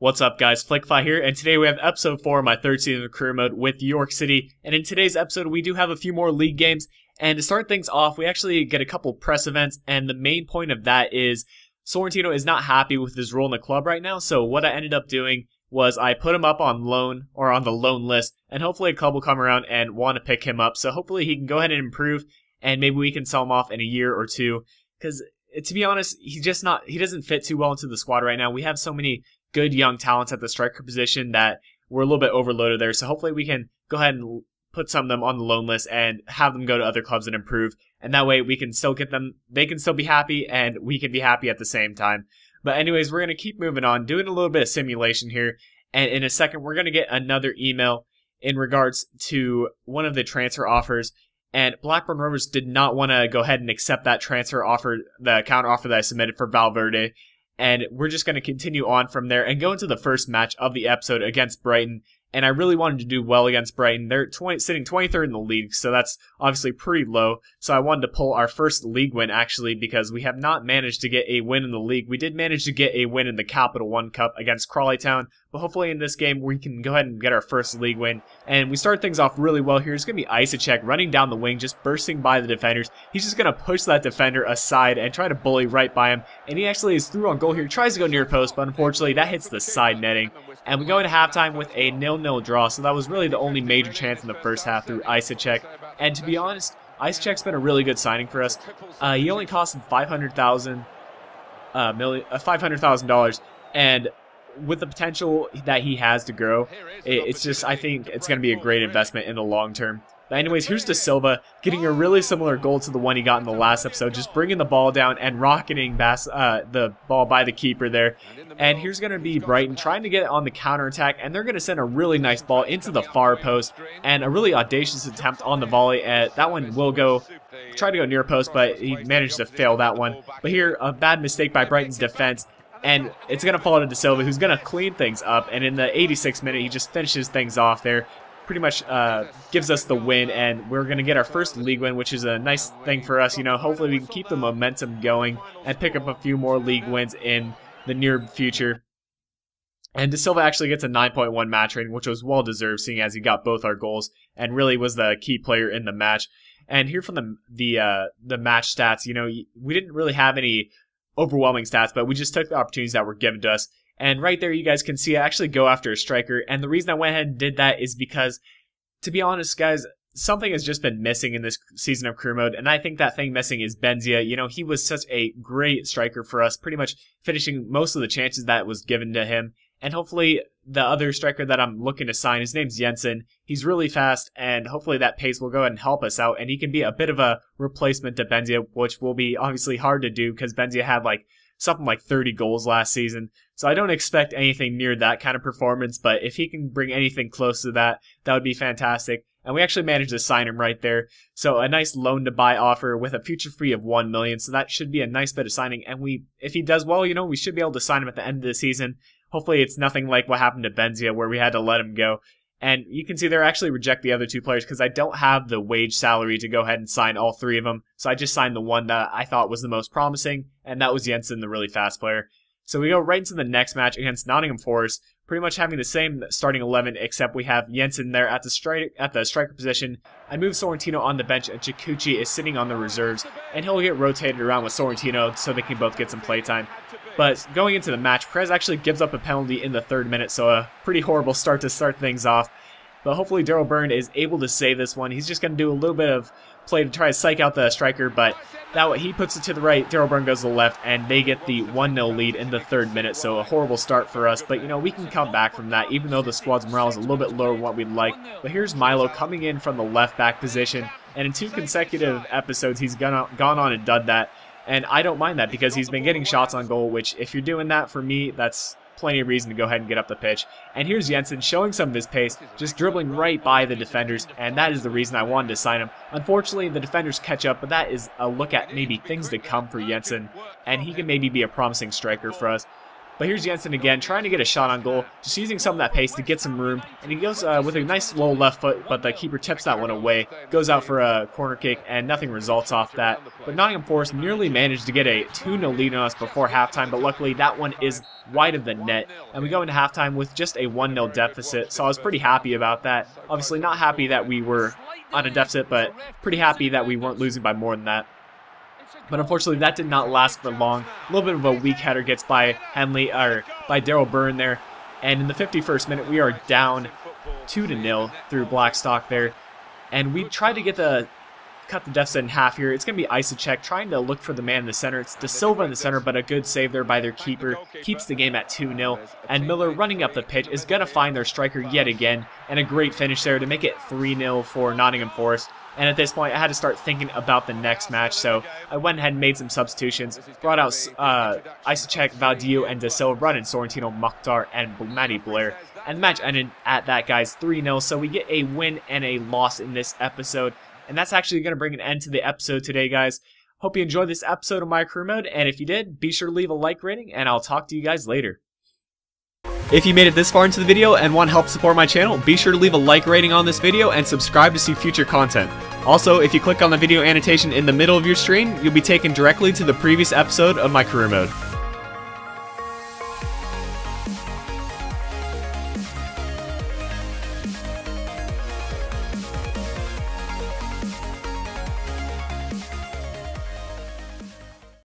What's up guys, Flickify here, and today we have episode 4 of my third season of career mode with York City, and in today's episode we do have a few more league games, and to start things off we actually get a couple press events, and the main point of that is Sorrentino is not happy with his role in the club right now, so what I ended up doing was I put him up on loan, or on the loan list, and hopefully a club will come around and want to pick him up, so hopefully he can go ahead and improve, and maybe we can sell him off in a year or two, because to be honest, he doesn't fit too well into the squad right now. We have so many good young talents at the striker position that we're a little bit overloaded there. So hopefully we can go ahead and put some of them on the loan list and have them go to other clubs and improve. And that way we can still get them, they can still be happy and we can be happy at the same time. But anyways, we're going to keep moving on, doing a little bit of simulation here. And in a second, we're going to get another email in regards to one of the transfer offers. And Blackburn Rovers did not want to go ahead and accept that transfer offer, the counter offer that I submitted for Valverde. And we're just going to continue on from there and go into the first match of the episode against Brighton. And I really wanted to do well against Brighton. They're sitting 23rd in the league, so that's obviously pretty low. So I wanted to pull our first league win, actually, because we have not managed to get a win in the league. We did manage to get a win in the Capital One Cup against Crawley Town, but hopefully in this game we can go ahead and get our first league win. And we start things off really well here. It's going to be Isacek running down the wing, just bursting by the defenders. He's just going to push that defender aside and try to bully right by him. And he actually is through on goal here. He tries to go near post, but unfortunately that hits the side netting. And we go into halftime with a 0-0 draw, so that was really the only major chance in the first half through Isacek. And to be honest, Isacek's been a really good signing for us. He only cost $500,000, and with the potential that he has to grow, it's just, I think it's going to be a great investment in the long term. But anyways, here's De Silva getting a really similar goal to the one he got in the last episode, just bringing the ball down and rocketing the ball by the keeper there. And here's going to be Brighton trying to get it on the counterattack, and they're going to send a really nice ball into the far post, and a really audacious attempt on the volley. That one will try to go near post, but he managed to fail that one. But here, a bad mistake by Brighton's defense, and it's going to fall to De Silva, who's going to clean things up, and in the 86th minute, he just finishes things off there. Pretty much gives us the win, and we're going to get our first league win, which is a nice thing for us. You know, hopefully we can keep the momentum going and pick up a few more league wins in the near future. And De Silva actually gets a 9.1 match rating, which was well deserved, seeing as he got both our goals and really was the key player in the match. And here from the match stats, you know, we didn't really have any overwhelming stats, but we just took the opportunities that were given to us. And right there, you guys can see I actually go after a striker. And the reason I went ahead and did that is because, to be honest, guys, something has just been missing in this season of career mode. And I think that thing missing is Benzia. You know, he was such a great striker for us, pretty much finishing most of the chances that was given to him. And hopefully the other striker that I'm looking to sign, his name's Jensen. He's really fast, and hopefully that pace will go ahead and help us out. And he can be a bit of a replacement to Benzia, which will be obviously hard to do because Benzia had something like 30 goals last season. So I don't expect anything near that kind of performance, but if he can bring anything close to that, that would be fantastic. And we actually managed to sign him right there. So a nice loan to buy offer with a future fee of $1 million. So that should be a nice bit of signing. And if he does well, you know, we should be able to sign him at the end of the season. Hopefully it's nothing like what happened to Benzia where we had to let him go. And you can see they're actually reject the other two players because I don't have the wage salary to go ahead and sign all three of them. So I just signed the one that I thought was the most promising, and that was Jensen, the really fast player. So we go right into the next match against Nottingham Forest, pretty much having the same starting 11, except we have Jensen there at the striker position. I move Sorrentino on the bench, and Chikuchi is sitting on the reserves, and he'll get rotated around with Sorrentino so they can both get some playtime. But going into the match, Perez actually gives up a penalty in the 3rd minute, so a pretty horrible start to start things off. But hopefully Daryl Byrne is able to save this one. He's just going to do a little bit of play to try to psych out the striker, but he puts it to the right, Daryl Byrne goes to the left, and they get the 1-0 lead in the 3rd minute, so a horrible start for us. But, you know, we can come back from that, even though the squad's morale is a little bit lower than what we'd like. But here's Milo coming in from the left-back position, and in 2 consecutive episodes, he's gone on and done that. And I don't mind that because he's been getting shots on goal, which if you're doing that for me, that's plenty of reason to go ahead and get up the pitch. And here's Jensen showing some of his pace, just dribbling right by the defenders, and that is the reason I wanted to sign him. Unfortunately, the defenders catch up, but that is a look at maybe things to come for Jensen, and he can maybe be a promising striker for us. But here's Jensen again, trying to get a shot on goal, just using some of that pace to get some room. And he goes with a nice low left foot, but the keeper tips that one away. Goes out for a corner kick, and nothing results off that. But Nottingham Forest nearly managed to get a 2-0 lead on us before halftime, but luckily that one is wide of the net. And we go into halftime with just a 1-0 deficit, so I was pretty happy about that. Obviously not happy that we were on a deficit, but pretty happy that we weren't losing by more than that. But unfortunately, that did not last for long. A little bit of a weak header gets by Henley, or by Daryl Byrne there. And in the 51st minute, we are down 2-0 through Blackstock there. And we tried to cut the deficit in half here. It's going to be Isacek trying to look for the man in the center. It's De Silva in the center, but a good save there by their keeper. Keeps the game at 2-0. And Miller running up the pitch is going to find their striker yet again. And a great finish there to make it 3-0 for Nottingham Forest. And at this point, I had to start thinking about the next match, so I went ahead and made some substitutions. Brought out Isacek, Valdio, and De Silva, brought in Sorrentino, Mokhtar, and Matty Blair. And the match ended at that, guys, 3-0, so we get a win and a loss in this episode. And that's actually going to bring an end to the episode today, guys. Hope you enjoyed this episode of my career mode, and if you did, be sure to leave a like rating, and I'll talk to you guys later. If you made it this far into the video and want help support my channel, be sure to leave a like rating on this video and subscribe to see future content. Also, if you click on the video annotation in the middle of your screen, you'll be taken directly to the previous episode of my career mode.